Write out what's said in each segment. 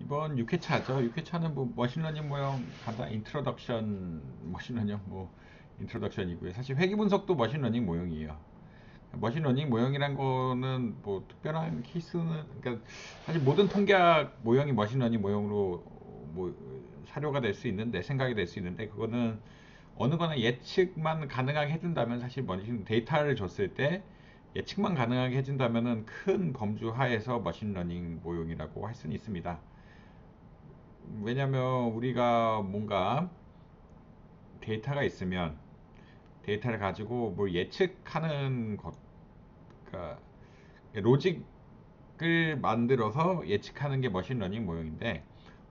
이번 6회차죠. 6회차는 뭐 머신러닝 모형 간단 인트로덕션 머신러닝 뭐 인트로덕션이고요. 사실 회귀 분석도 머신러닝 모형이에요. 머신러닝 모형이란 거는 뭐 특별한 케이스는 그러니까 사실 모든 통계학 모형이 머신러닝 모형으로 뭐 사료가 될 수 있는데 생각이 될 수 있는데 그거는 어느 거나 예측만 가능하게 해준다면 사실 머신 데이터를 줬을 때 예측만 가능하게 해준다면은 큰 범주 하에서 머신러닝 모형이라고 할 수는 있습니다. 왜냐면 우리가 뭔가 데이터가 있으면 데이터를 가지고 뭘 예측하는 것, 그러니까 로직을 만들어서 예측하는 게 머신러닝 모형인데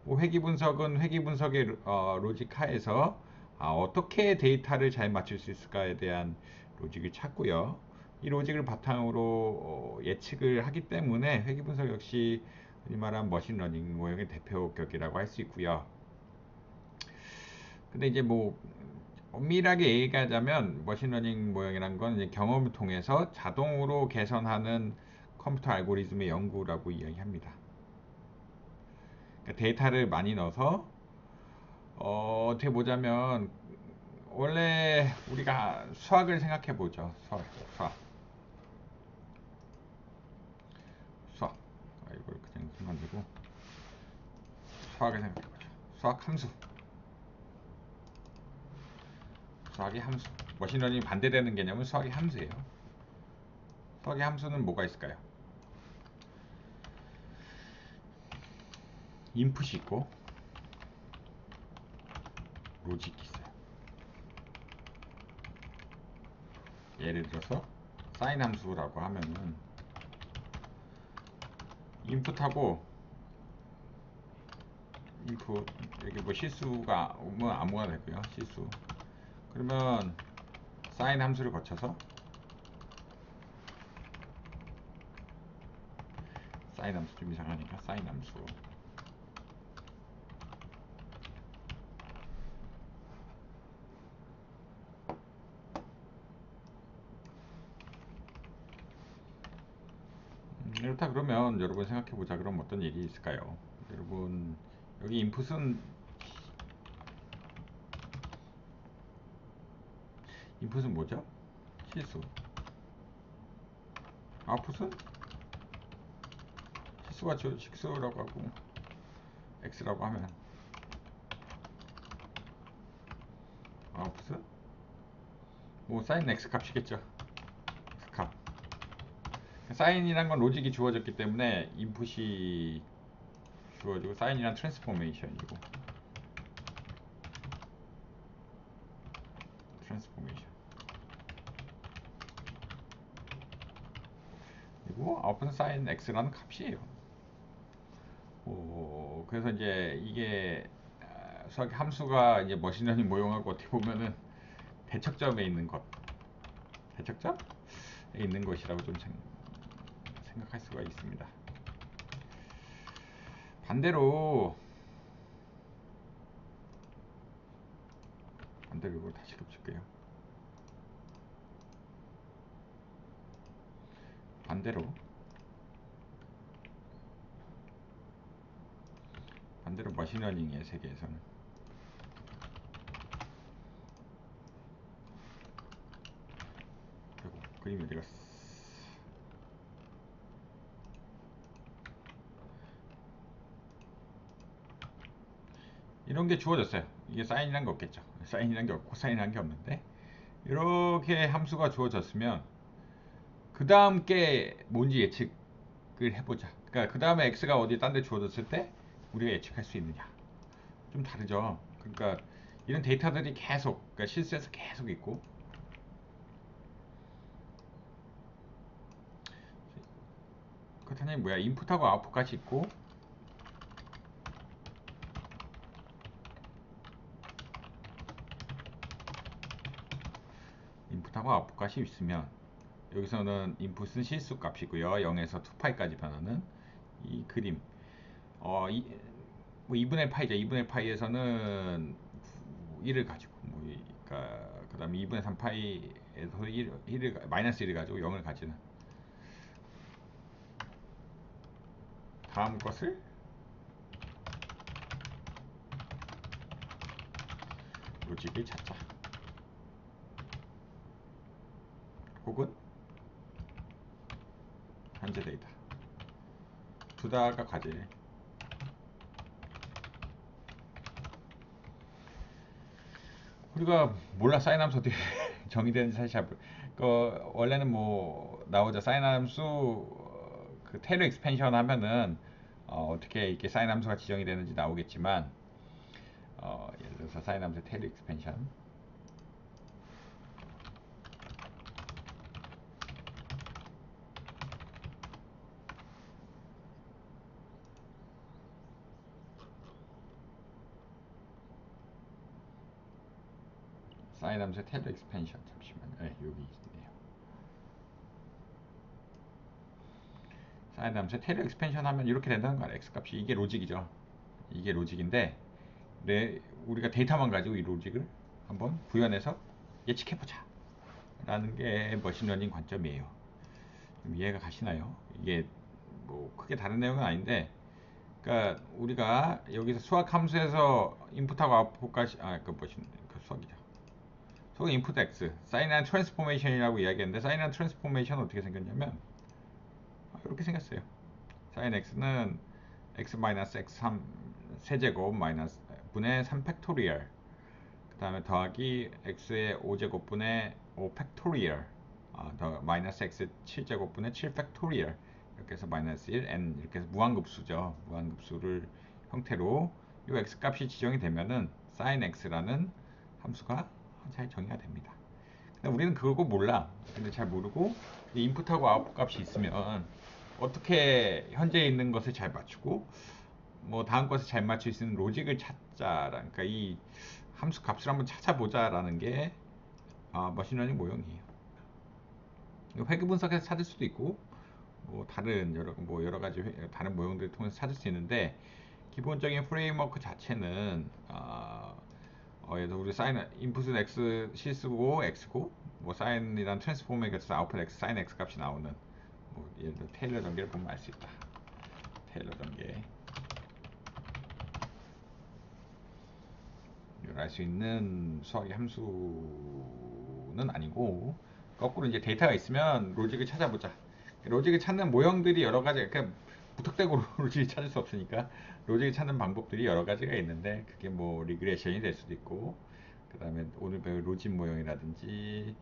뭐 회귀 분석은 회귀 분석의 로직 하에서 어떻게 데이터를 잘 맞출 수 있을까에 대한 로직을 찾고요. 이 로직을 바탕으로 예측을 하기 때문에 회귀 분석 역시 흔히 말하는 머신러닝 모형의 대표격이라고 할 수 있고요. 근데 이제 뭐 엄밀하게 얘기하자면 머신러닝 모형이란 건 이제 경험을 통해서 자동으로 개선하는 컴퓨터 알고리즘의 연구라고 이야기합니다. 그러니까 데이터를 많이 넣어서 어떻게 보자면 원래 우리가 수학을 생각해 보죠. 수학. 이걸 그냥 만들고 수학을 생각해 보죠. 수학 함수. 수학의 함수. 머신러닝 반대되는 개념은 수학의 함수예요. 수학의 함수는 뭐가 있을까요? 인풋이 있고 로직이 있어요. 예를 들어서 사인 함수라고 하면은 인풋하고 인풋 여기 뭐 실수가 뭐 아무거나 되고요. 실수. 그러면 사인 함수를 거쳐서 사인 함수 좀 이상하니까 사인 함수 이렇다 그러면 여러분 생각해보자. 그럼 어떤 일이 있을까요? 여러분 여기 인풋은 뭐죠? 실수. 아웃풋은 실수가 실수라고 하고 x라고 하면 아웃풋은 뭐 사인 x 값이겠죠. x 값. 사인이란 건 로직이 주어졌기 때문에 인풋이 주어지고 사인이란 트랜스포메이션이고 트랜스포메이션 그리고 아웃풋은 사인 x라는 값이에요. 그래서 이제 이게 수학 함수가 이제 머신러닝 모형하고 어떻게 보면은 대척점에 있는 것, 대척점에 있는 것이라고 좀 생각할 수가 있습니다. 반대로 이걸 다시 겹칠게요. 반대로 머신러닝의 세계에서는 그리고 그림이 어디 갔어? 이런 게 주어졌어요. 이게 사인이란 게 없겠죠. 사인이란 게 없고 코사인이란 게 없는데 이렇게 함수가 주어졌으면 그 다음 게 뭔지 예측을 해보자. 그러니까 그 다음에 x가 어디 딴 데 주어졌을 때 우리가 예측할 수 있느냐. 좀 다르죠. 그러니까 이런 데이터들이 계속 그러니까 실수에서 계속 있고 그렇다니 뭐야 인풋하고 아웃풋까지 있고 인풋하고 아웃풋까지 있으면 여기서는 인풋은 실수 값이고요. 0에서 2파이까지 변하는 이 그림 뭐 2분의 파이죠. 2분의 파이에서는 1을 가지고 그러니까 그 다음에 2분의 3파이에서 1을 마이너스 1을 가지고 0을 가지는 다음 것을 로직을 찾자. 혹은 현재 데이터. 둘 다가 과제네. 우리가 몰라 사인 함수 어떻게 정의되는지 사실 원래는 뭐 나오자 사인 함수 그 테일러 익스펜션 하면은 어떻게 이렇게 사인 함수가 지정이 되는지 나오겠지만 예를 들어서 사인 함수 테일러 익스펜션 사인 함수의 테일러 익스펜션 잠시만요. 네, 여기 있네요. 사인 함수의 테일러 익스펜션 하면 이렇게 된다는 거야. x 값이 이게 로직이죠. 이게 로직인데 우리가 데이터만 가지고 이 로직을 한번 구현해서 예측해보자 라는 게 머신러닝 관점이에요. 좀 이해가 가시나요? 이게 뭐 크게 다른 내용은 아닌데, 그러니까 우리가 여기서 수학 함수에서 인풋하고 아웃풋까지 그 수학이죠. 수학 인풋 x, 사인 앤 트랜스포메이션이라고 이야기했는데 사인 앤 트랜스포메이션은 어떻게 생겼냐면 이렇게 생겼어요. 사인 x는 x 마이너스 x3 세제곱 마이너스 분의 3 팩토리얼, 그 다음에 더하기 x의 5제곱 분의 5 팩토리얼, 더 마이너스 x 7제곱 분의 7 팩토리얼, 이렇게 해서 마이너스 1 n, 이렇게 해서 무한급수죠. 무한급수를 형태로 이 x 값이 지정이 되면은 sin x라는 함수가 잘 정의가 됩니다. 근데 우리는 그거 몰라. 근데 잘 모르고 인풋하고 아웃풋 값이 있으면 어떻게 현재 있는 것을 잘 맞추고 뭐 다음 것을 잘 맞출 수 있는 로직을 찾자라는, 그러니까 이 함수 값을 한번 찾아보자라는 게 머신러닝 모형이에요. 회귀 분석해서 찾을 수도 있고 뭐 다른 여러 가지 다른 모형들을 통해서 찾을 수 있는데, 기본적인 프레임워크 자체는 예를 들어 우리 사인 인풋은 x 실수고 x고 뭐 사인이란 트랜스포머에 서 아웃풋 x 사인 x 값이 나오는 뭐 예를 들어 테일러 전개를 보면 알 수 있다. 테일러 전개 알 수 있는 수학의 함수는 아니고, 거꾸로 이제 데이터가 있으면 로직을 찾아보자. 로직을 찾는 모형들이 여러 가지, 그러니까 무턱대고 로직을 찾을 수 없으니까 로직을 찾는 방법들이 여러 가지가 있는데, 그게 뭐 리그레션이 될 수도 있고, 그 다음에 오늘 배울 로직 모형이라든지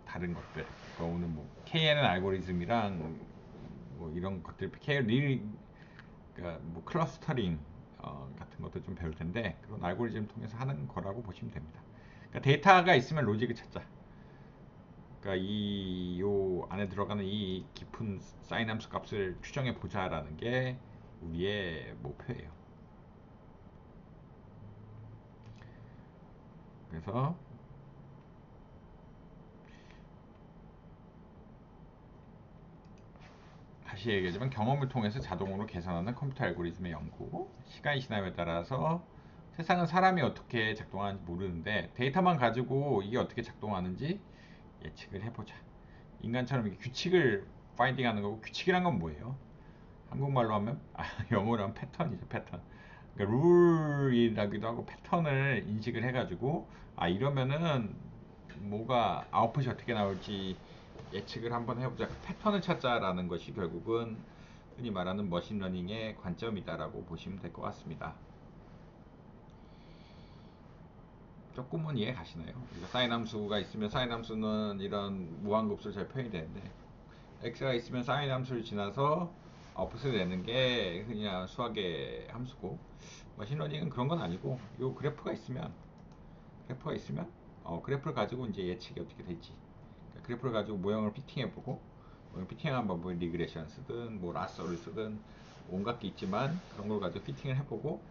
다른 것들, 그러니까 오늘 뭐 KNN 알고리즘이랑 뭐 이런 것들, 그러니까 뭐 클러스터링 같은 것도 좀 배울 텐데, 그런 알고리즘 통해서 하는 거라고 보시면 됩니다. 그러니까 데이터가 있으면 로직을 찾자. 그러니까 요 안에 들어가는 이 깊은 사인 함수 값을 추정해 보자라는 게 우리의 목표예요. 그래서 다시 얘기하지만 경험을 통해서 자동으로 계산하는 컴퓨터 알고리즘의 연구, 시간이 지남에 따라서 세상은 사람이 어떻게 작동하는지 모르는데 데이터만 가지고 이게 어떻게 작동하는지 예측을 해보자. 인간처럼 이렇게 규칙을 파인딩하는 거고, 규칙이란 건 뭐예요? 한국말로 하면 영어로 하면 패턴이죠. 패턴. 그러니까 룰이라기도 하고 패턴을 인식을 해가지고 이러면은 뭐가 아웃풋이 어떻게 나올지 예측을 한번 해보자. 패턴을 찾자라는 것이 결국은 흔히 말하는 머신러닝의 관점이다라고 보시면 될 것 같습니다. 조금은 이해 가시나요? 그러니까 사인 함수가 있으면 사인 함수는 이런 무한급수로 잘 표현이 되는데, x가 있으면 사인 함수를 지나서 아웃풋을 내는 게 흔히 수학의 함수고, 머신러닝은 그런 건 아니고, 요 그래프가 있으면 그래프를 가지고 이제 예측이 어떻게 될지, 그러니까 그래프를 가지고 모형을 피팅해보고, 모형 피팅한 방법이 리그레션 쓰든 뭐 라서를 쓰든 온갖 게 있지만 그런 걸 가지고 피팅을 해보고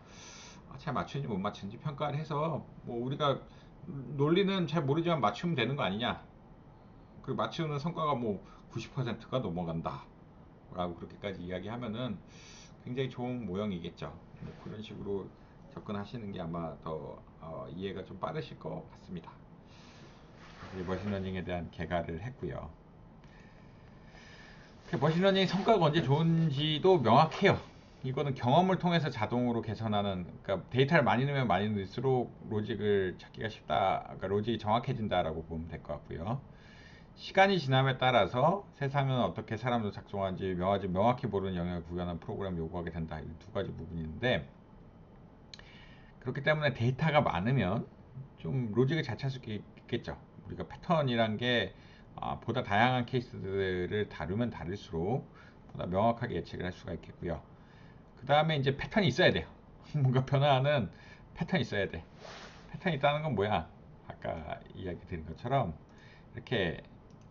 잘 맞추는지 못 맞추는지 평가를 해서, 뭐 우리가 논리는 잘 모르지만 맞추면 되는 거 아니냐, 그 맞추는 성과가 뭐 90%가 넘어간다 라고 그렇게까지 이야기하면은 굉장히 좋은 모형이겠죠. 뭐 그런 식으로 접근하시는 게 아마 더 이해가 좀 빠르실 것 같습니다. 머신러닝에 대한 개괄을 했고요. 머신러닝 성과가 언제 좋은지도 명확해요. 이거는 경험을 통해서 자동으로 개선하는, 그러니까 데이터를 많이 넣으면 많이 넣을수록 로직을 찾기가 쉽다, 그러니까 로직이 정확해진다라고 보면 될 것 같고요. 시간이 지남에 따라서 세상은 어떻게 사람도 작동하는지 명확히 모르는 영역을 구현한 프로그램을 요구하게 된다. 이 두 가지 부분이 있는데, 그렇기 때문에 데이터가 많으면 좀 로직을 잘 찾을 수 있겠죠. 우리가 패턴이란 게 보다 다양한 케이스들을 다루면 다룰수록 보다 명확하게 예측을 할 수가 있겠고요. 그 다음에 이제 패턴이 있어야 돼요. 뭔가 변화하는 패턴이 있어야 돼. 패턴이 있다는 건 뭐야? 아까 이야기 드린 것처럼 이렇게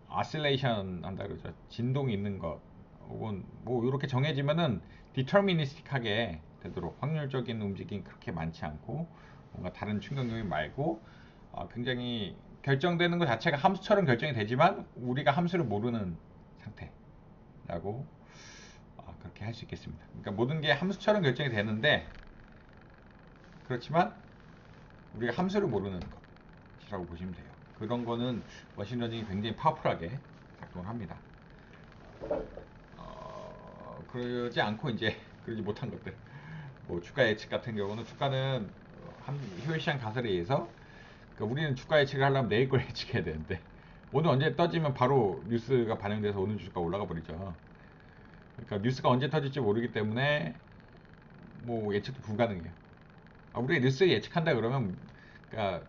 아실레이션 한다 그러죠. 진동이 있는 것 혹은 뭐 이렇게 정해지면은 디터미니스틱하게 되도록 확률적인 움직임이 그렇게 많지 않고 뭔가 다른 충격 요인 말고 굉장히 결정되는 것 자체가 함수처럼 결정이 되지만 우리가 함수를 모르는 상태라고 그렇게 할 수 있겠습니다. 그러니까 모든 게 함수처럼 결정이 되는데 그렇지만 우리가 함수를 모르는 것이라고 보시면 돼요. 그런 거는 머신러닝이 굉장히 파워풀하게 작동을 합니다. 그러지 않고 이제 그러지 못한 것들, 뭐 주가 예측 같은 경우는 주가는 효율시장 가설에 의해서, 그러니까 우리는 주가 예측을 하려면 내일 걸 예측해야 되는데 오늘 언제 떠지면 바로 뉴스가 반영돼서 오늘 주가 올라가 버리죠. 그러니까 뉴스가 언제 터질지 모르기 때문에 뭐 예측도 불가능해요. 우리가 뉴스를 예측한다 그러면, 그러니까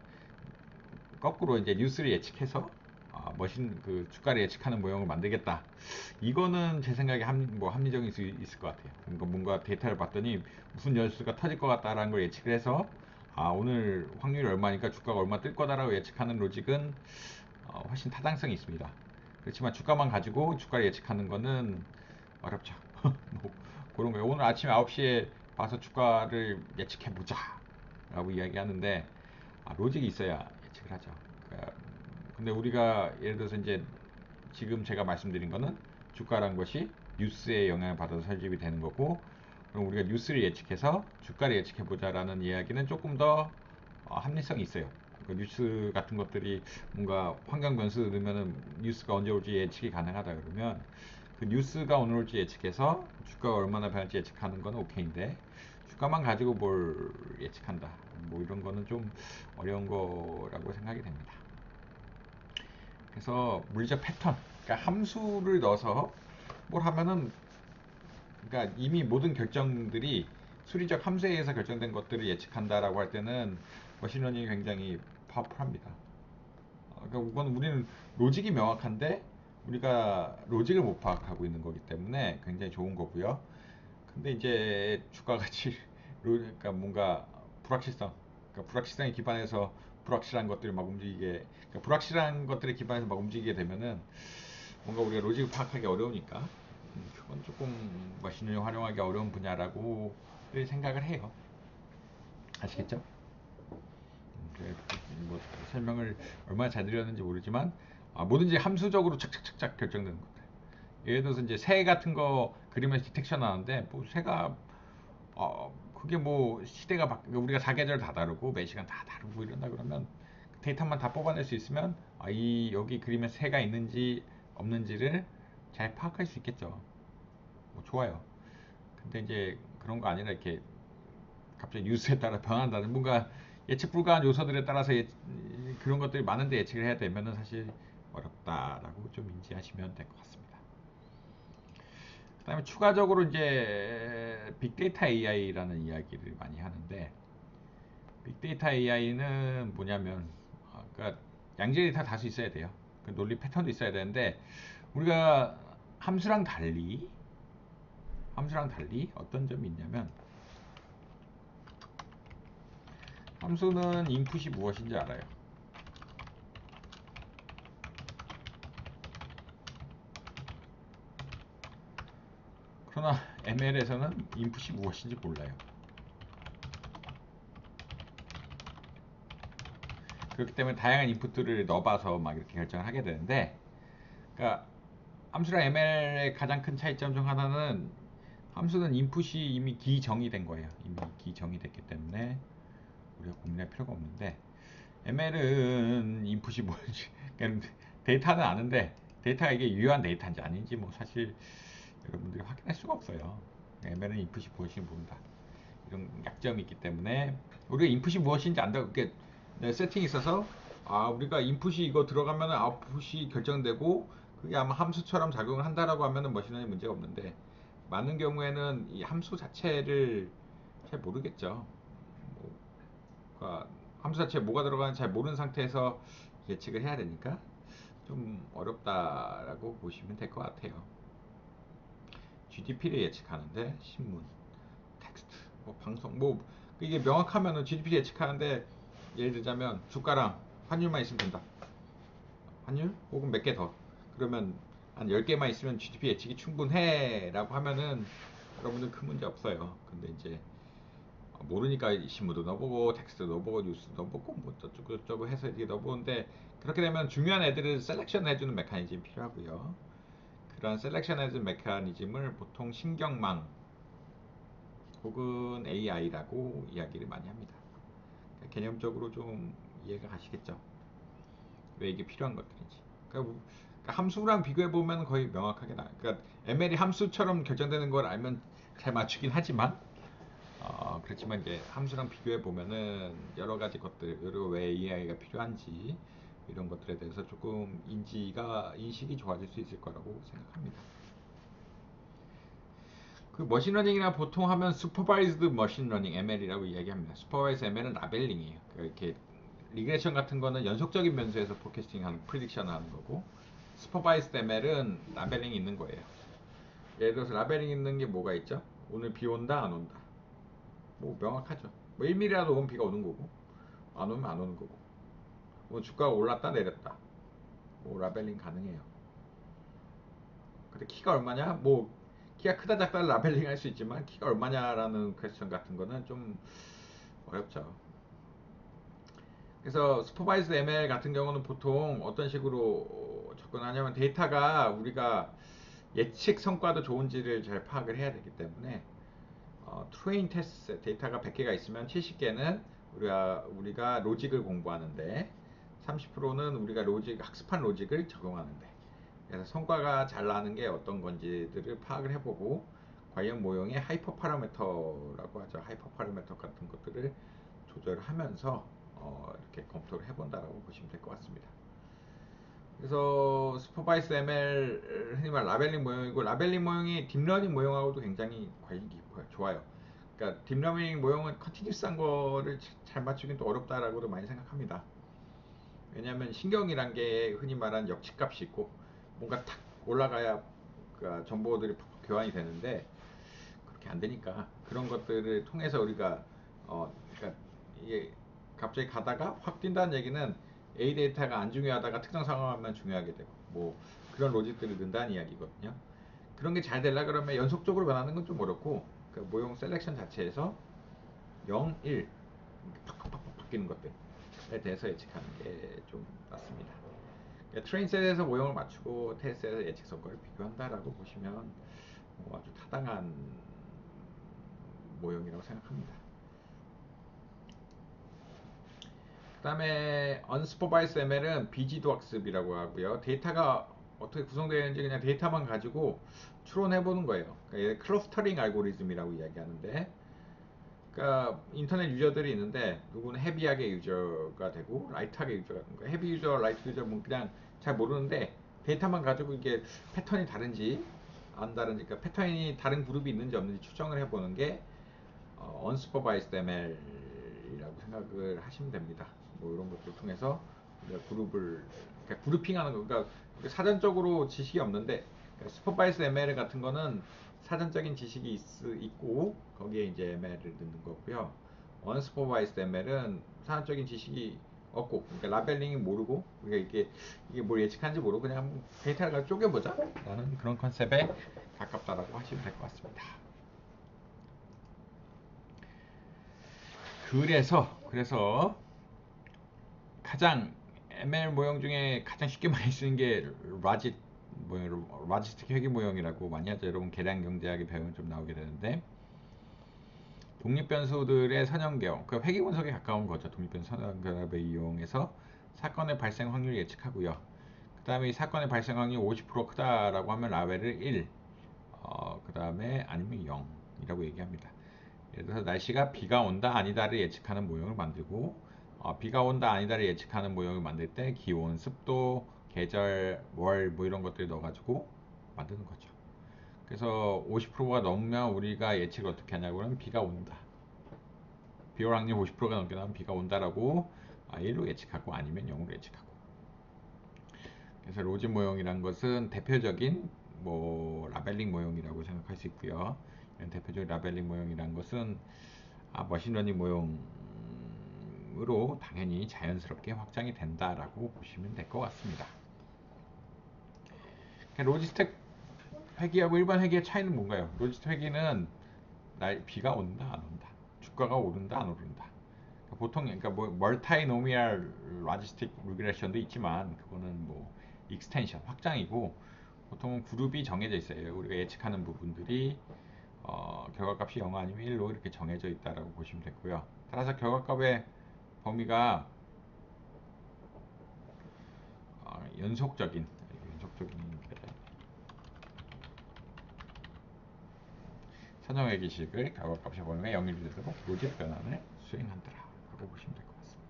거꾸로 이제 뉴스를 예측해서 그 주가를 예측하는 모형을 만들겠다. 이거는 제 생각에 합리적일 수 있을 것 같아요. 그러니까 뭔가 데이터를 봤더니 무슨 뉴스가 터질 것 같다라는 걸 예측을 해서 오늘 확률이 얼마니까 주가가 얼마 뜰 거다라고 예측하는 로직은 훨씬 타당성이 있습니다. 그렇지만 주가만 가지고 주가를 예측하는 거는 어렵죠. 뭐 그런 거예요. 오늘 아침 9시에 봐서 주가를 예측해 보자 라고 이야기하는데 로직이 있어야 예측을 하죠. 그러니까 근데 우리가 예를 들어서 이제 지금 제가 말씀드린 거는 주가란 것이 뉴스에 영향을 받아서 설립이 되는 거고, 그럼 우리가 뉴스를 예측해서 주가를 예측해 보자라는 이야기는 조금 더 합리성이 있어요. 그러니까 뉴스 같은 것들이 뭔가 환경 변수 넣으면은 뉴스가 언제 올지 예측이 가능하다 그러면 그 뉴스가 오늘 올지 예측해서 주가가 얼마나 변할지 예측하는 건 오케이인데 주가만 가지고 뭘 예측한다, 뭐 이런 거는 좀 어려운 거라고 생각이 됩니다. 그래서 물리적 패턴, 그러니까 함수를 넣어서 뭘 하면은, 그러니까 이미 모든 결정들이 수리적 함수에 의해서 결정된 것들을 예측한다라고 할 때는 머신러닝이 굉장히 파워풀합니다. 그러니까 이건 우리는 로직이 명확한데 우리가 로직을 못 파악하고 있는 거기 때문에 굉장히 좋은 거고요. 근데 이제 주가 가치, 그러니까 뭔가 불확실성, 그러니까 불확실성에 기반해서 불확실한 것들이 막 움직이게, 그러니까 불확실한 것들에 기반해서 막 움직이게 되면은 뭔가 우리가 로직을 파악하기 어려우니까 그건 조금 머신을 활용하기 어려운 분야라고 생각을 해요. 아시겠죠? 뭐 설명을 얼마나 잘 드렸는지 모르지만 뭐든지 함수적으로 착착착착 결정되는 것들. 예를 들어서 이제 새 같은 거 그림에서 디텍션 하는데 뭐 새가 그게 뭐 시대가 우리가 사계절 다 다르고 매 시간 다 다르고 이런다 그러면 데이터만 다 뽑아낼 수 있으면 이 여기 그림에 새가 있는지 없는지를 잘 파악할 수 있겠죠. 뭐 좋아요. 근데 이제 그런 거 아니라 이렇게 갑자기 뉴스에 따라 변한다는 뭔가 예측 불가한 요소들에 따라서 그런 것들이 많은데 예측을 해야 되면은 사실 어렵다라고 좀 인지하시면 될 것 같습니다. 그다음에 추가적으로 이제 빅데이터 AI라는 이야기를 많이 하는데, 빅데이터 AI는 뭐냐면 그러니까 양질 데이터 다수 있어야 돼요. 그 논리 패턴도 있어야 되는데 우리가 함수랑 달리 어떤 점이 있냐면, 함수는 인풋이 무엇인지 알아요. 그러나 ML에서는 인풋이 무엇인지 몰라요. 그렇기 때문에 다양한 인풋들을 넣어봐서 막 이렇게 결정을 하게 되는데, 그러니까 함수랑 ML의 가장 큰 차이점 중 하나는 함수는 인풋이 이미 기정의된 거예요. 이미 기정의됐기 때문에 우리가 고민할 필요가 없는데, ML은 인풋이 뭔지 그러니까 데이터는 아는데 데이터가 이게 유효한 데이터인지 아닌지 뭐 사실 여러분들이 확인할 수가 없어요. ML은 인풋이 무엇인지 모른다. 이런 약점이 있기 때문에 우리가 인풋이 무엇인지 안다고 그게 세팅이 있어서 우리가 인풋이 이거 들어가면 아웃풋이 결정되고 그게 아마 함수처럼 작용을 한다라고 하면은 머신러닝 문제가 없는데 많은 경우에는 이 함수 자체를 잘 모르겠죠. 그러니까 함수 자체에 뭐가 들어가는지 잘 모르는 상태에서 예측을 해야 되니까 좀 어렵다라고 보시면 될 것 같아요. GDP를 예측하는데 신문, 텍스트, 뭐 방송, 뭐 이게 명확하면은 GDP 예측하는데 예를 들자면 주가랑 환율만 있으면 된다. 환율 혹은 몇 개 더. 그러면 한 10개만 있으면 GDP 예측이 충분해 라고 하면은 여러분들 큰 문제 없어요. 근데 이제 모르니까 신문도 넣어보고 텍스트도 넣어보고 뉴스도 넣어보고 뭐 어쩌고 저쩌고 해서 이렇게 넣어보는데 그렇게 되면 중요한 애들을 셀렉션 해주는 메커니즘이 필요하고요. 그런 셀렉션 해주는 메커니즘을 보통 신경망 혹은 AI라고 이야기를 많이 합니다. 그러니까 개념적으로 좀 이해가 가시겠죠? 왜 이게 필요한 것들인지. 그러니까 함수랑 비교해 보면 거의 명확하게 나. 그러니까 ML이 함수처럼 결정되는 걸 알면 잘 맞추긴 하지만, 그렇지만 이제 함수랑 비교해 보면은 여러 가지 것들, 여러 왜 AI가 필요한지 이런 것들에 대해서 조금 인식이 좋아질 수 있을 거라고 생각합니다. 그 머신러닝이나 보통 하면 슈퍼바이즈드 머신러닝 ML이라고 이야기합니다. 슈퍼바이즈 ML은 라벨링이에요. 그러니까 이렇게 리그레션 같은 거는 연속적인 변수에서 포캐스팅하는 프리딕션 하는 거고 슈퍼바이즈드 ML은 라벨링이 있는 거예요. 예를 들어서 라벨링 있는 게 뭐가 있죠? 오늘 비 온다 안 온다. 뭐 명확하죠. 뭐 1mm라도 오면 비가 오는 거고 안 오면 안 오는 거고 뭐 주가가 올랐다 내렸다. 뭐 라벨링 가능해요. 근데 키가 얼마냐? 뭐 키가 크다 작다 라벨링 할 수 있지만 키가 얼마냐라는 퀘스천 같은 거는 좀 어렵죠. 그래서 슈퍼바이즈드 ML 같은 경우는 보통 어떤 식으로 접근하냐면 데이터가 우리가 예측 성과도 좋은지를 잘 파악을 해야 되기 때문에 트레인 테스트 데이터가 100개가 있으면 70개는 우리가 로직을 공부하는데 30%는 우리가 학습한 로직을 적용하는데 그래서 성과가 잘 나는 게 어떤 건지들을 파악을 해보고 과연 모형의 하이퍼 파라미터라고 하죠. 하이퍼 파라미터 같은 것들을 조절하면서 이렇게 검토를 해본다라고 보시면 될 것 같습니다. 그래서 슈퍼바이스 ML 흔히 말 라벨링 모형이고 라벨링 모형이 딥러닝 모형하고도 굉장히 관련이 깊어요. 좋아요. 그러니까 딥러닝 모형은 컨티뉴스한 거를 잘 맞추긴 또 어렵다라고도 많이 생각합니다. 왜냐하면 신경이란 게 흔히 말하는 역치값이 있고 뭔가 탁 올라가야 그 정보들이 교환이 되는데 그렇게 안 되니까 그런 것들을 통해서 우리가 그러니까 이게 갑자기 가다가 확 뛴다는 얘기는 A 데이터가 안 중요하다가 특정 상황만 중요하게 되고 뭐 그런 로직들을 넣는다는 이야기거든요. 그런 게 잘 되려 그러면 연속적으로 변하는 건 좀 어렵고 그 모형 셀렉션 자체에서 0, 1 팍팍팍 바뀌는 것들에 대해서 예측하는 게 좀 낫습니다. 그러니까 트레인셋에서 모형을 맞추고 테스트에서 예측 성과를 비교한다라고 보시면 아주 타당한 모형이라고 생각합니다. 그 다음에 Unsupervised ML은 비지도 학습이라고 하고요. 데이터가 어떻게 구성되어 있는지 그냥 데이터만 가지고 추론해보는 거예요. 그러니까 클러스터링 알고리즘이라고 이야기하는데 그러니까 인터넷 유저들이 있는데 누구는 헤비하게 유저가 되고 라이트하게 유저가 되는 거예요. 헤비 유저, 라이트 유저 뭐 그냥 잘 모르는데 데이터만 가지고 이게 패턴이 다른지 안 다른지 그러니까 패턴이 다른 그룹이 있는지 없는지 추정을 해보는 게 Unsupervised ML이라고 생각을 하시면 됩니다. 뭐 이런 것들을 통해서 우리가 그러니까 그룹핑하는 거, 그러니까 사전적으로 지식이 없는데 그러니까 Supervised ML 같은 거는 사전적인 지식이 있고 거기에 이제 ML을 넣는 거고요. Unsupervised ML은 사전적인 지식이 없고, 그러니까 라벨링이 모르고 우리가 이게 뭘 예측하는지 모르고 그냥 데이터를 쪼개보자 라는 그런 컨셉에 가깝다라고 하시면 될 것 같습니다. 그래서 가장 ML 모형 중에 가장 쉽게 많이 쓰는 게 라짓 모형, 라지스틱 회귀 모형이라고 많이 하죠. 여러분 계량 경제학에 배우면 좀 나오게 되는데 독립 변수들의 선형계형, 그 회귀 분석에 가까운 거죠. 독립 변수 선형결합을 이용해서 사건의 발생 확률을 예측하고요. 그 다음에 이 사건의 발생 확률이 50% 크다라고 하면 라벨을 1, 그 다음에 아니면 0 모형이라고 얘기합니다. 예를 들어서 날씨가 비가 온다 아니다를 예측하는 모형을 만들고, 비가 온다 아니다를 예측하는 모형을 만들 때 기온, 습도, 계절, 월 뭐 이런 것들 넣어가지고 만드는 거죠. 그래서 50%가 넘으면 우리가 예측을 어떻게 하냐고는 비가 온다. 비 올 확률 50%가 넘게 나면 비가 온다라고 1로 예측하고 아니면 0으로 예측하고. 그래서 로지 모형이란 것은 대표적인 뭐 라벨링 모형이라고 생각할 수 있고요. 이런 대표적인 라벨링 모형이란 것은 머신러닝 모형으로 당연히 자연스럽게 확장이 된다라고 보시면 될 것 같습니다. 로지스택 회귀하고 일반 회귀의 차이는 뭔가요? 로지스택 회귀는 비가 온다 안 온다, 주가가 오른다 안 오른다. 보통 그러니까 뭐 멀타이노미얼 로지스틱 리그레션도 있지만 그거는 뭐 익스텐션 확장이고, 보통은 그룹이 정해져 있어요. 우리가 예측하는 부분들이 결과값이 0 아니면 1로 이렇게 정해져 있다라고 보시면 되고요. 따라서 결과값의 범위가 연속적인 선형회기식을 결과값의 범위가 0이 되도록 로직 변환을 수행한다 라고 보시면 될 것 같습니다.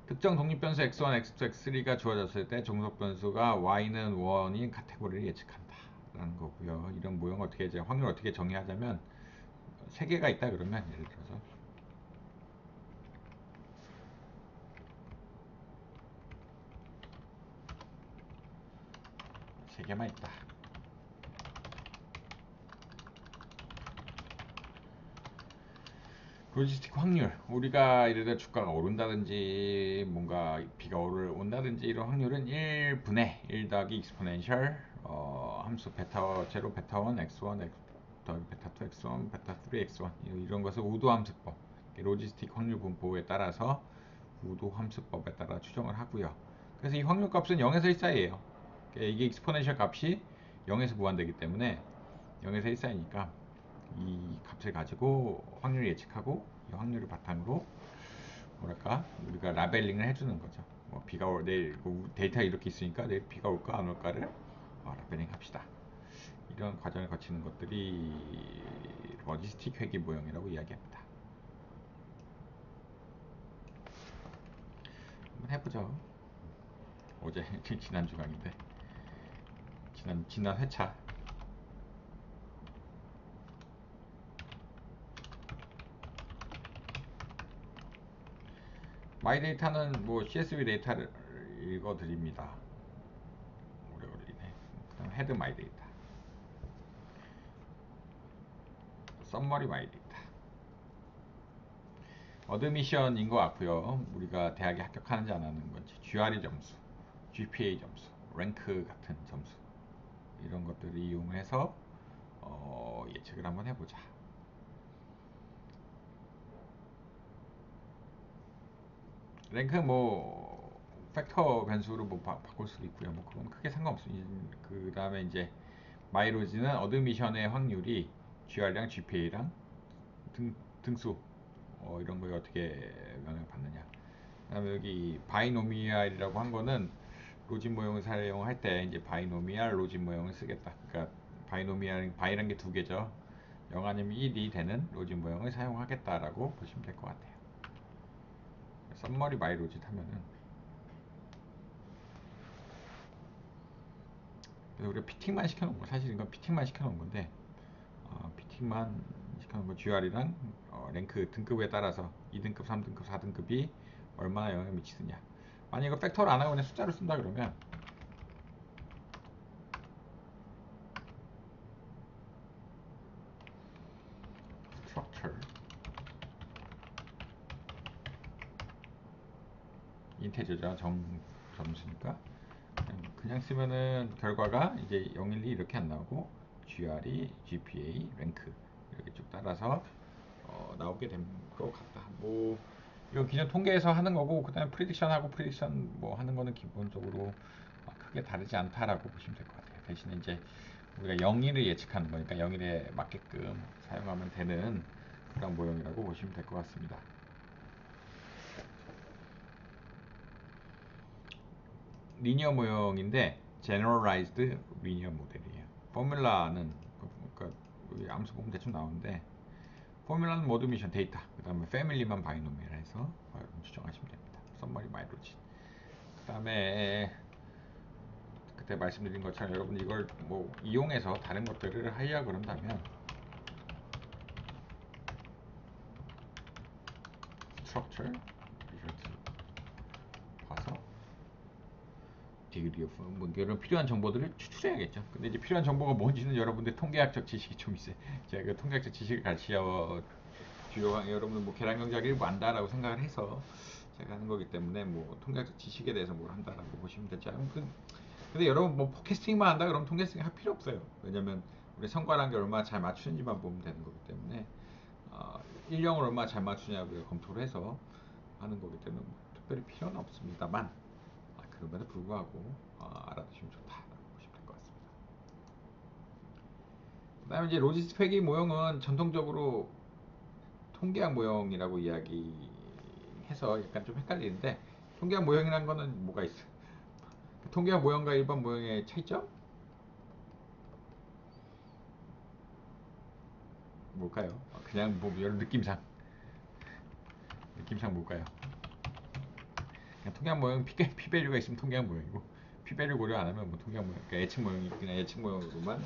특정 독립변수 x1, x2, x3가 주어졌을 때 종속 변수가 y는 1인 카테고리를 예측한다 라는 거고요. 이런 모형 어떻게 이제 확률 어떻게 정의하자면 3개가 있다 그러면, 예를 들어서 3개만 있다. 로지스틱 확률, 우리가 예를 들어 주가가 오른다든지 뭔가 비가 온다든지 이런 확률은 1분의 1 더하기 익스포넨셜 함수 베타 0, 베타 1, x1, 더하기 베타 2, x1, 베타 3, x1 이런 것을 우도 함수법, 로지스틱 확률 분포에 따라서 우도 함수법에 따라 추정을 하고요. 그래서 이 확률 값은 0에서 1 사이에요. 이게 익스포넨셜 값이 0에서 무한되기 때문에 0에서 1 사이니까 이 값을 가지고 확률을 예측하고 이 확률을 바탕으로 뭐랄까 우리가 라벨링을 해주는 거죠. 뭐 비가 내일 데이터가 이렇게 있으니까 내일 비가 올까 안 올까를 라벨링 합시다. 이런 과정을 거치는 것들이 로지스틱 회귀 모형이라고 이야기합니다. 한번 해보죠. 어제 지난 주간인데 지난 회차. 마이 데이터는 뭐 CSV 데이터를 읽어 드립니다. 오래 걸리네. 그다음 헤드 마이 데이터, 썸머리 마이 데이터. 어드미션인 것 같고요. 우리가 대학에 합격하는지 안 하는 건지, GRE 점수, GPA 점수, 랭크 같은 점수 이런 것들을 이용해서 예측을 한번 해보자. 랭크 뭐 팩터 변수로 뭐 바꿀 수도 있고요. 뭐 그건 크게 상관없습니다. 그 다음에 이제 마이로지는 어드미션의 확률이 GR랑 GPA랑 등수 이런 거에 어떻게 영향을 받느냐. 그다음에 여기 바이노미알이라고 한 거는 로지 모형을 사용할 때 이제 바이노미알 로지 모형을 쓰겠다. 그러니까 바이란 게 두 개죠. 0 아니면 1이 되는 로지 모형을 사용하겠다라고 보시면 될 것 같아요. 썸머리 바이 로지 하면은 그래서 우리가 피팅만 시켜놓은 거, 사실 이건 피팅만 시켜놓은 건데 피팅만 시켜놓은 거 GR이랑 랭크 등급에 따라서 2등급, 3등급, 4등급이 얼마나 영향을 미치느냐. 만약 이거 팩터를 안 하고 그냥 숫자를 쓴다 그러면 structure 인테저죠. 점수니까 그냥 쓰면은 결과가 이제 0, 1, 2 이렇게 안 나오고 GRE, GPA, 랭크 이렇게 쭉 따라서 나오게 된 것 같다. 뭐 이건 기존 통계에서 하는 거고, 그다음에 프리딕션하고 프리딕션 뭐 하는 거는 기본적으로 크게 다르지 않다라고 보시면 될 것 같아요. 대신에 이제 우리가 0일을 예측하는 거니까 0일에 맞게끔 사용하면 되는 그런 모형이라고 보시면 될 것 같습니다. 리니어 모형인데 generalized linear 모델이에요. 포뮬라는 그러니까 여기 암수 보면 대충 나오는데 포뮬라는 모드 미션 데이터 그 다음에 패밀리만 바이노미얼 해서 추정하시면 됩니다. 썸머리 마이로진 그 다음에 그때 말씀드린 것처럼 여러분 이걸 뭐 이용해서 다른 것들을 하려고 그런다면 structure result 봐서 degree of 뭐 이런 필요한 정보들을 추출해야겠죠. 근데 이제 필요한 정보가 뭔지는 여러분들 통계학적 지식이 좀 있어요. 제가 그 통계학적 지식을 가르쳐 여러분들 뭐 계량경제학을 뭐 안다라고 생각을 해서 제가 하는 거기 때문에 뭐 통계학적 지식에 대해서 뭘 한다라고 보시면 되지 않을까. 근데 여러분 뭐 포캐스팅만 한다 그러면 통계스팅 할 필요 없어요. 왜냐면 우리 성과라는 게 얼마나 잘 맞추는지만 보면 되는 거기 때문에 일령을 얼마나 잘 맞추냐고 우리가 검토를 해서 하는 거기 때문에 뭐 특별히 필요는 없습니다만 그럼에도 불구하고 알아두시면 좋다라고 보시면 될 것 같습니다. 그 다음에 이제 로지스트 회계 모형은 전통적으로 통계학 모형이라고 이야기해서 약간 좀 헷갈리는데 통계학 모형이라는 거는 뭐가 있어요? 통계학 모형과 일반 모형의 차이점? 뭘까요? 그냥 뭐 여러 느낌상 뭘까요? 그냥 통계학 모형 P밸류가 있으면 통계학 모형이고 P밸류 고려 안 하면 뭐 통계학 모형 그러니까 예측 모형이 그냥 예측 모형으로만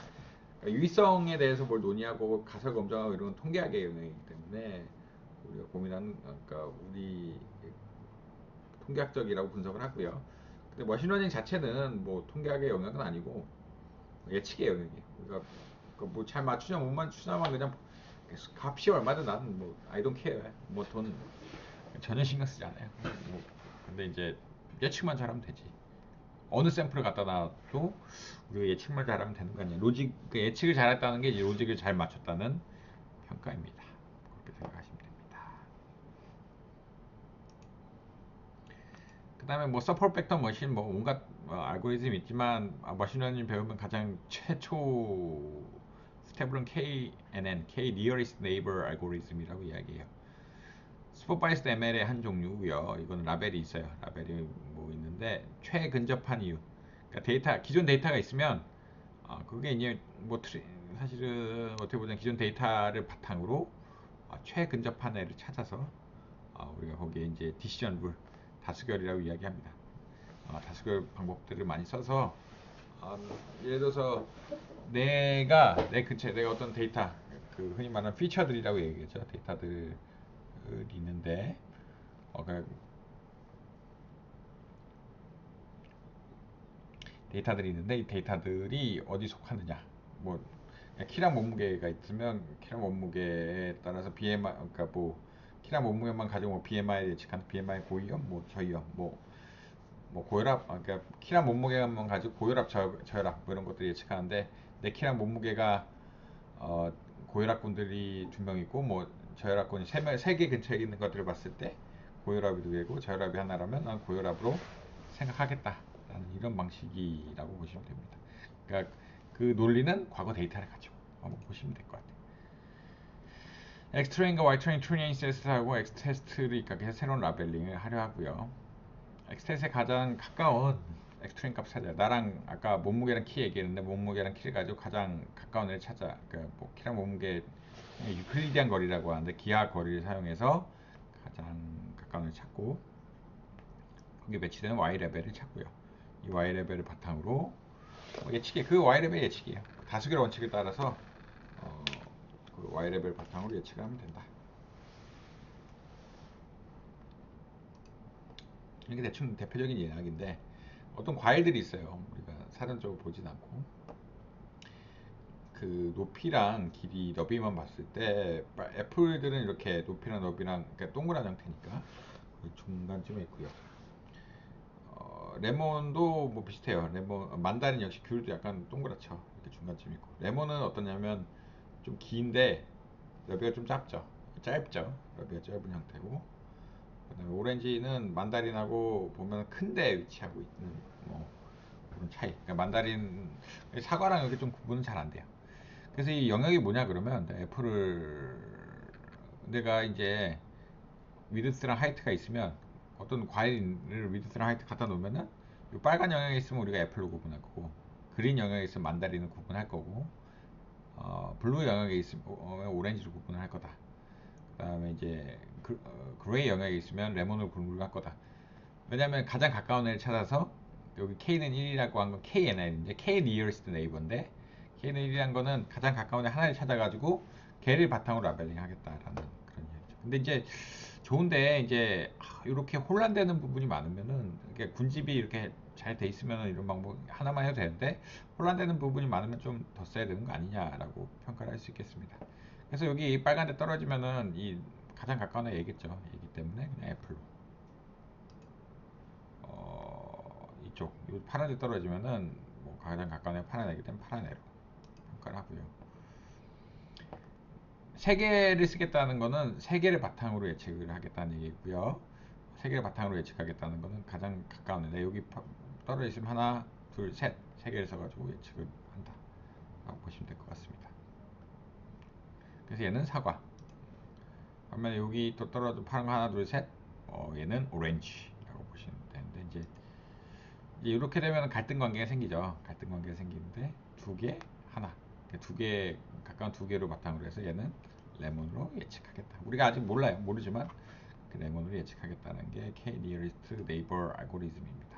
그러니까 유의성에 대해서 뭘 논의하고 가설 검증하고 이런 건 통계학의 영역이기 때문에 우리가 고민하는 그러니까 우리 통계학적이라고 분석을 하고요. 근데 머신러닝 자체는 뭐 통계학의 영역은 아니고 예측의 영역이에요. 우리가 뭐 잘 맞추냐 못 맞추냐만 그냥 값이 얼마든 나는 뭐 I don't care. 뭐 돈 전혀 신경 쓰지 않아요. 뭐 근데 이제 예측만 잘하면 되지. 어느 샘플을 갖다 놔도 우리가 예측만 잘하면 되는 거 아니에요. 로직 그 예측을 잘했다는 게 이제 로직을 잘 맞췄다는 평가입니다. 그렇게 생각하시면 됩니다. 그 다음에 뭐 서포트 벡터 머신 뭐 온갖 알고리즘이 있지만 머신러닝 배우면 가장 최초 스텝은 KNN, K Nearest Neighbor 알고리즘이라고 이야기해요. 슈퍼바이스드 ML의 한 종류고요. 이건 라벨이 있어요. 라벨이 뭐 있는데 최근접한 이유. 그러니까 데이터 기존 데이터가 있으면 그게 이제 뭐 사실은 어떻게 보면 기존 데이터를 바탕으로 최근접한 애를 찾아서 우리가 거기에 이제 디시전 룰 다수결이라고 이야기합니다. 다수결 방법들을 많이 써서 예를 들어서 내 근처에 내가 어떤 데이터 그 흔히 말하는 피처들이라고 얘기하죠. 데이터들이 있는데 데이터들이 있는데 이 데이터들이 어디 속하느냐 뭐 키랑 몸무게가 있으면 키랑 몸무게에 따라서 BMI 그러니까 뭐 키랑 몸무게만 가지고 뭐 BMI 예측하는 BMI 고위험 뭐 저위험 뭐 고혈압 그러니까 키랑 몸무게만 가지고 고혈압 저혈압 뭐 이런 것들 예측하는데 내 키랑 몸무게가 고혈압군들이 2명 있고 뭐 저혈압군이 3개 근처에 있는 것들을 봤을 때 고혈압이 2개고 저혈압이 하나라면 난 고혈압으로 생각하겠다라는 이런 방식이라고 보시면 됩니다. 그러니까 그 논리는 과거 데이터를 가지고 한번 보시면 될 것 같아요. X트레인과 Y트레인 트레이닝 세트하고 X테스트를 입각해서 새로운 라벨링을 하려 하고요. X테스트에 가장 가까운 X트레인 값 찾아요. 나랑 아까 몸무게랑 키 얘기했는데 몸무게랑 키를 가지고 가장 가까운 애를 찾아. 그러니까 뭐 키랑 몸무게 유클리디안 거리라고 하는데 기하 거리를 사용해서 가장 가까운 애를 찾고 거기에 배치되는 Y 레벨을 찾고요. 이 Y 레벨을 바탕으로 예측이 그 Y 레벨 예측이에요. 다수결 원칙에 따라서 그 Y 레벨 바탕으로 예측을 하면 된다. 이게 대충 대표적인 이야기인데 어떤 과일들이 있어요. 우리가 사전적으로 보진 않고 그 높이랑 길이 너비만 봤을 때 애플들은 이렇게 높이랑 너비랑 그러니까 동그란 형태니까 그 중간쯤에 있고요. 레몬도 뭐 비슷해요. 레몬 만다린 역시 귤도 약간 동그랗죠. 이렇게 중간쯤 있고 레몬은 어떠냐면 좀 긴데 너비가 좀 짧죠. 너비가 짧은 형태고 그다음에 오렌지는 만다린하고 보면 큰데 위치하고 있는 뭐 그런 차이. 그러니까 만다린 사과랑 이렇게 좀 구분은 잘 안 돼요. 그래서 이 영역이 뭐냐 그러면 애플을 내가 이제 위드스랑 하이트가 있으면 어떤 과일을 위드스랑 하이트 갖다 놓으면은 이 빨간 영역에 있으면 우리가 애플로 구분할 거고, 그린 영역에 있으면 만다린을 구분할 거고, 블루 영역에 있으면 오렌지로 구분을 할 거다. 그 다음에 이제 그레이 영역에 있으면 레몬으로 구분할 거다. 왜냐면 가장 가까운 애를 찾아서, 여기 K는 1이라고 한 건 KNN인데 K nearest neighbor인데, K는 1이란 거는 가장 가까운 애 하나를 찾아가지고 걔를 바탕으로 라벨링 하겠다라는 그런 얘기죠. 근데 이제 좋은데 이제 이렇게 혼란되는 부분이 많으면은, 이게 군집이 이렇게 잘 돼 있으면 이런 방법 하나만 해도 되는데, 혼란되는 부분이 많으면 좀 더 써야 되는 거 아니냐라고 평가를 할 수 있겠습니다. 그래서 여기 빨간 데 떨어지면은 이 가장 가까운 애 얘겠죠. 얘기 때문에 그냥 애플로. 이쪽 이 파란 데 떨어지면은 뭐 가장 가까운 애 파란 애기 때문에 파란 애로 평가를 하고요. 세 개를 쓰겠다는 거는 세 개를 바탕으로 예측을 하겠다는 얘기고요. 세 개를 바탕으로 예측하겠다는 거는 가장 가까운 애. 여기 떨어져 있으면 하나, 둘, 셋, 세 개를 써가지고 예측을 한다 라고 보시면 될 것 같습니다. 그래서 얘는 사과. 반면에 여기 또 떨어져 파란 거 하나, 둘, 셋, 얘는 오렌지라고 보시면 되는데, 이제 이렇게 되면 갈등 관계가 생기죠. 갈등 관계가 생기는데 두 개, 하나, 두 개, 가까운 두 개로 바탕으로 해서 얘는 레몬으로 예측하겠다. 우리가 아직 몰라요. 모르지만 그 레몬으로 예측하겠다는 게 K nearest neighbor 알고리즘입니다.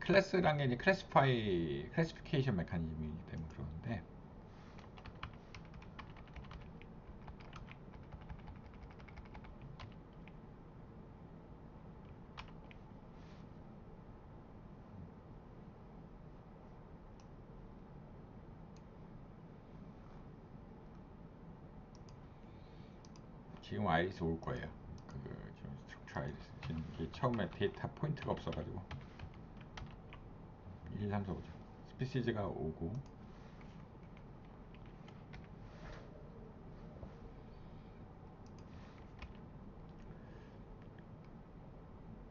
클래스란 게 이제 클래시피케이션 메커니즘이기 때문에 그러는데, 지금 아이리스 올 거예요. 지금 스트럭처 아이리스 지금 이게 처음에 데이터 포인트가 없어가지고 1, 3, 4, 5죠. 스피시즈가 오고,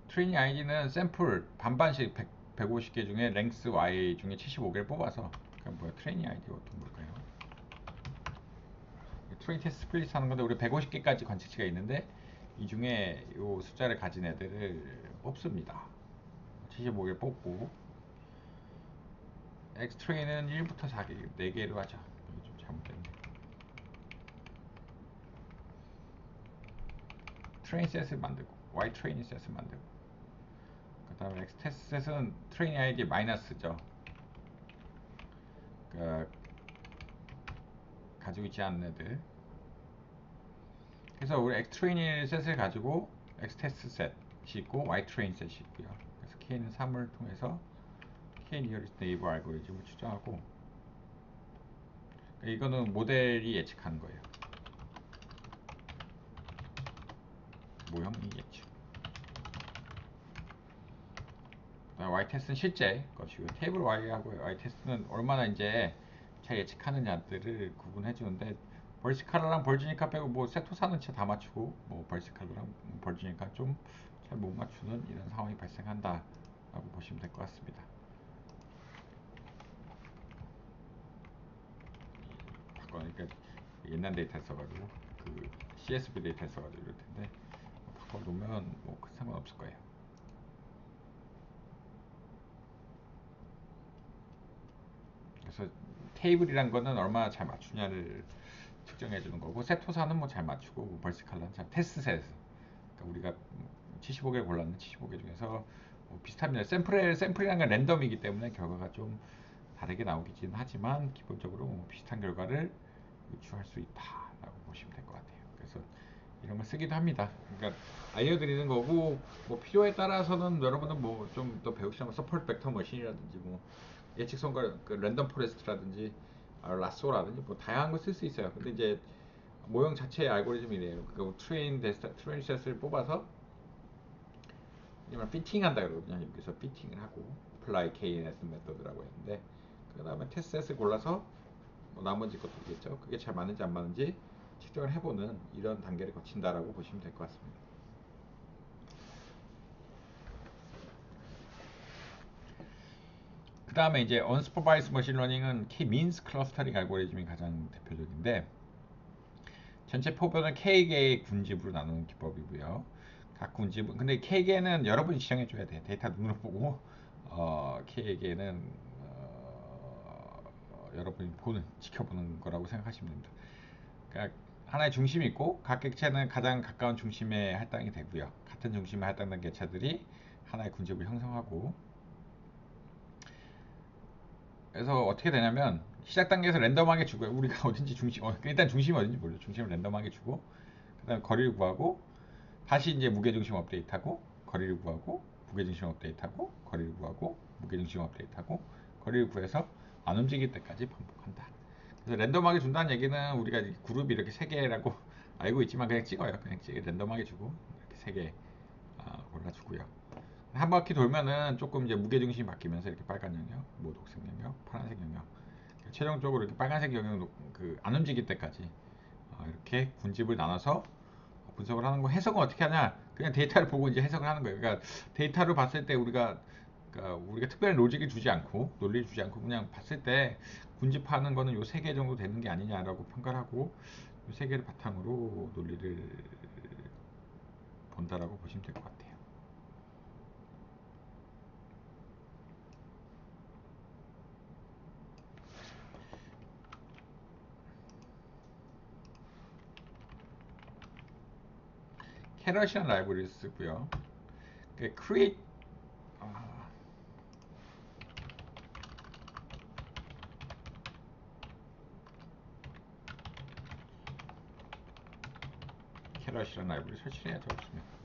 트레이닝 아이디는 샘플 반반씩 150개 중에 랭스 Y 중에 75개를 뽑아서, 트레이닝 아이디가 어떤 걸까요? 트레이닝 테스트 스플릿 하는 건데, 우리 150개까지 관측치가 있는데 이 중에 이 숫자를 가진 애들을 뽑습니다. 75개 뽑고, X 트레이는 1부터 4개, 4개로 하죠. 이게 좀 잘못됐네. 트레인 셋을 만들고, Y 트레이닝 셋을 만들고, 그 다음에 X 테스트 셋은 트레이닝 아이디 마이너스죠. 그러니까 가지고 있지 않는 애들. 그래서 우리 X 트레이닝 셋을 가지고 X 테스트 셋이 있고 Y 트레인 셋이 있고요. 그래서 K는 3을 통해서 K 니어리스트 네이버 알고리즘을 추정하고, 그러니까 이거는 모델이 예측하는 거예요. 모형이 예측. Y 테스트는 실제 것이고, 테이블 Y하고 Y 테스트는 얼마나 이제 잘 예측하느냐들을 구분해 주는데, 벌시칼라랑 벌지니카 빼고 뭐 세토사는 진짜 다 맞추고, 뭐 벌시칼라랑 벌지니카 좀 잘 못 맞추는 이런 상황이 발생한다 라고 보시면 될 것 같습니다. 바꿔니까 옛날 데이터 써가지고 CSV 데이터 써가지고 이럴 텐데, 바꿔놓으면 뭐 큰 상관없을 거예요. 그래서 테이블이란 거는 얼마나 잘 맞추냐를 측정해 주는 거고, 세토사는 뭐 잘 맞추고, 뭐 벌스칼라는 잘 테스트셋. 그러니까 우리가 75개를 골랐는데 75개 중에서 뭐 비슷합니다. 샘플이라는 건 랜덤이기 때문에 결과가 좀 다르게 나오긴 하지만 기본적으로 뭐 비슷한 결과를 유추할 수 있다라고 보시면 될 것 같아요. 그래서 이런 걸 쓰기도 합니다. 그러니까 알려드리는 거고, 뭐 필요에 따라서는 여러분은 뭐 좀 더 배우시면 서포트 벡터 머신이라든지, 뭐 예측선거 랜덤 포레스트라든지, 라쏘라든지 뭐 다양한 거 쓸 수 있어요. 근데 이제 모형 자체의 알고리즘이래요. 그러니까 트레인 셋을 뽑아서 이걸 피팅한다 그러거든요. 여기서 피팅을 하고 apply KNS 메서드라고 했는데, 그 다음에 테스트 셋을 골라서 뭐 나머지 것도 있겠죠. 그게 잘 맞는지 안 맞는지 측정을 해보는 이런 단계를 거친다라고 보시면 될 것 같습니다. 그 다음에 이제 unsupervised machine learning은 K-means clustering 알고리즘이 가장 대표적인데, 전체 포변을 K개의 군집으로 나누는 기법이고요. 각 군집은 근데 K개는 여러분이 지정해 줘야 돼. 데이터 눈으로 보고 K개는 여러분이 지켜보는 거라고 생각하시면 됩니다. 그러니까 하나의 중심이 있고 각 객체는 가장 가까운 중심에 할당이 되고요. 같은 중심에 할당된 객체들이 하나의 군집을 형성하고, 그래서 어떻게 되냐면 시작 단계에서 랜덤하게 주고요. 우리가 어딘지 일단 중심이 어딘지 모르죠. 중심을 랜덤하게 주고, 그다음에 거리를 구하고, 다시 이제 무게중심 업데이트하고, 거리를 구하고, 무게중심 업데이트하고, 거리를 구하고, 무게중심 업데이트하고, 거리를 구해서 안 움직일 때까지 반복한다. 그래서 랜덤하게 준다는 얘기는 우리가 그룹이 이렇게 세 개라고 알고 있지만 그냥 찍어요. 그냥 랜덤하게 주고 이렇게 세 개 골라주고요. 한 바퀴 돌면은 조금 이제 무게중심이 바뀌면서 이렇게 빨간 영역, 뭐 녹색 영역, 파란색 영역, 최종적으로 이렇게 빨간색 영역 안 움직일 때까지 이렇게 군집을 나눠서 분석을 하는 거. 해석은 어떻게 하냐? 그냥 데이터를 보고 이제 해석을 하는 거예요. 그러니까 데이터를 봤을 때 우리가 특별한 로직을 주지 않고 논리를 주지 않고 그냥 봤을 때 군집하는 거는 요 세 개 정도 되는 게 아니냐라고 평가를 하고, 요 세 개를 바탕으로 논리를 본다라고 보시면 될 것 같아요. 캐럿이라는 라이브러리를 쓰고요. create 캐럿이라는 라이브러리 설치를 해야죠. 없으면.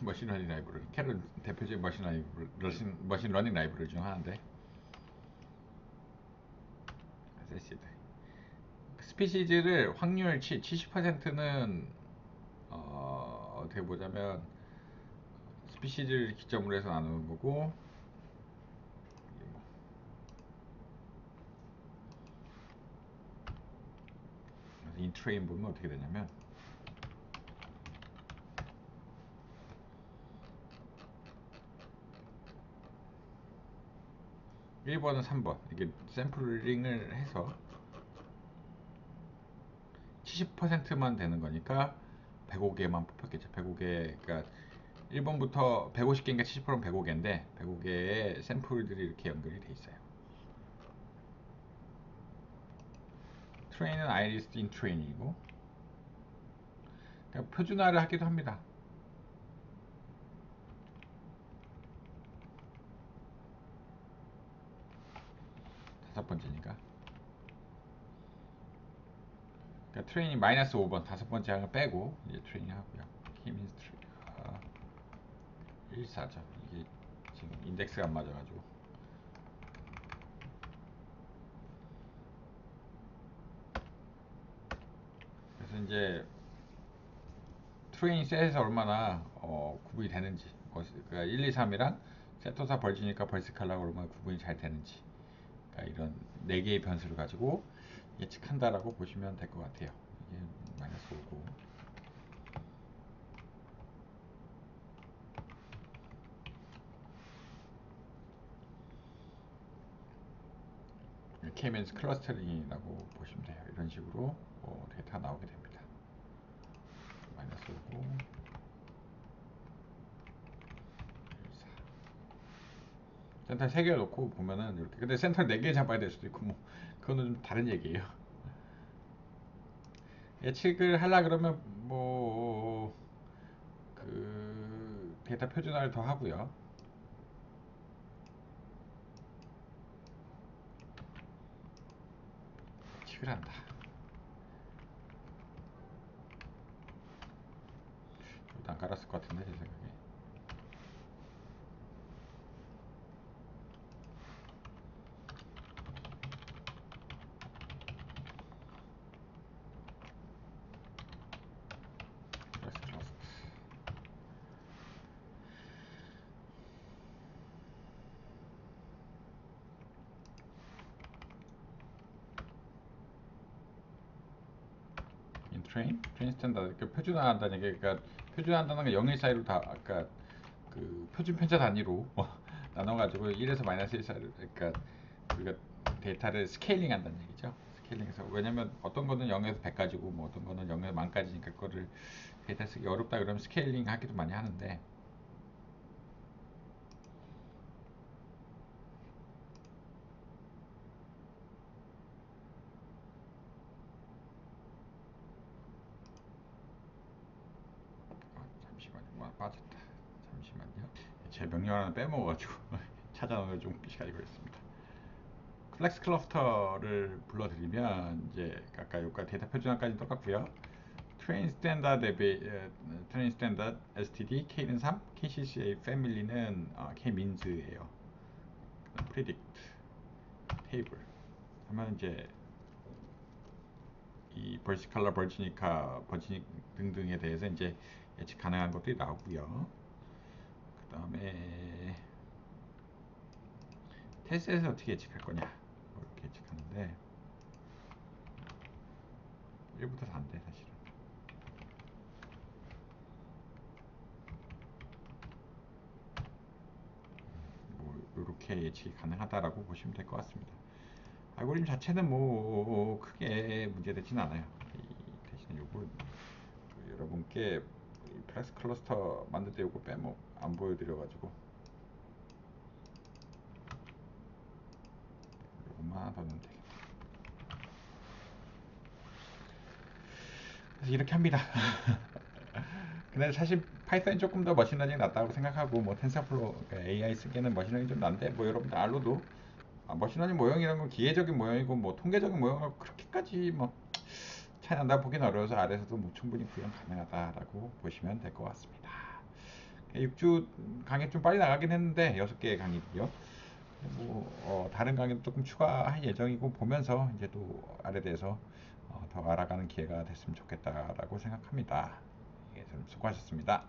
머신러닝 라이브러리, 캐럿 대표적인 머신러닝 라이브러리 중 하나인데, 스피시즈를 확률치 70%는 어떻게 보자면 스피시즈를 기점으로 해서 나누는 거고, 인트레인 보면 어떻게 되냐면 1번은 3번 이게 샘플링을 해서 70%만 되는 거니까 105개만 뽑혔겠죠. 105개, 그러니까 1번부터 150개인가 70%는 105개인데 105개의 샘플들이 이렇게 연결이 돼 있어요. 트레인은 아이리스 인 트레인이고, 그러니까 표준화를 하기도 합니다. 다섯 번째니까. 그러니까 트레인이 마이너스 5번 다섯 번째 항을 빼고 이제 트레이닝 하고요. 키민스 14점. 이게 지금 인덱스가 안 맞아가지고. 그래서 이제 트레이닝 셋에서 얼마나 구분이 되는지, 그러니까 1, 2, 3이랑 세토사 벌지니까 벌스칼라가 얼마나 구분이 잘 되는지, 그러니까 이런 4개의 변수를 가지고 예측한다라고 보시면 될 것 같아요. 이게 마이너스 5고, 케이맨스 클러스터링이라고 보시면 돼요. 이런 식으로 데이터가 나오게 됩니다. 마이너스 5고, 센터 3개 놓고 보면은 이렇게, 근데 센터 4개 잡아야 될 수도 있고 뭐 그거는 좀 다른 얘기예요. 예측을 하려 그러면 데이터 표준화를 더 하고요. 예측을 한다. 저도 안 깔았을 것 같은데 제 생각에. 트레인 스탠다드 표준화한다는 게 그러니까 표준화한다는 게 0, 1 사이로 다 아까 그 표준 편차 단위로 나눠가지고 1에서 마이너스 1 사이로 그러니까 우리가 데이터를 스케일링 한다는 얘기죠. 스케일링해서 왜냐면 어떤 거는 0에서 100까지고 뭐 어떤 거는 0에서 1000까지니까 그거를 데이터 쓰기 어렵다 그러면 스케일링 하기도 많이 하는데 잠시만요. 빠졌다. 잠시만요. 제 명령 하나 빼먹어가지고 찾아오는 좀 시간이 걸렸습니다. 플렉스 클러스터를 불러드리면 이제 아까 여기까 데이터 표준화까지 똑같고요. 트레인 스탠다드 std k는 3, kcca 패밀리는 k-means예요. predict 테이블 하면 이제 이 버시칼라, 버지니카, 버지닉 등등에 대해서 이제 예측 가능한 것들이 나오고요. 그 다음에 테스트에서 어떻게 예측할 거냐 뭐 이렇게 예측하는데 1부터 4인데 사실은 뭐 이렇게 예측이 가능하다라고 보시면 될 것 같습니다. 알고리즘 자체는 뭐 크게 문제되진 않아요. 대신에 요거 여러분께 플렉스 클러스터 만들 때 요거 빼먹 안 보여드려가지고 요것만 하나 더 넣으면 되겠다. 그래서 이렇게 합니다. 근데 사실 파이썬이 조금 더 머신러닝이 낫다고 생각하고 뭐 텐서플로 그러니까 AI 쓰기에는 머신러닝이 좀 난데 뭐 여러분들 R로도 머신러닝 모형이라는 건 기계적인 모형이고 뭐 통계적인 모형하고 그렇게까지 뭐 차이 난다 보기는 어려워서 R에서도 뭐 충분히 구현 가능하다라고 보시면 될 것 같습니다. 6주 강의 좀 빨리 나가긴 했는데 6개의 강의요. 뭐 다른 강의도 조금 추가할 예정이고 보면서 이제 또 R에 대해서 더 알아가는 기회가 됐으면 좋겠다라고 생각합니다. 예, 수고하셨습니다.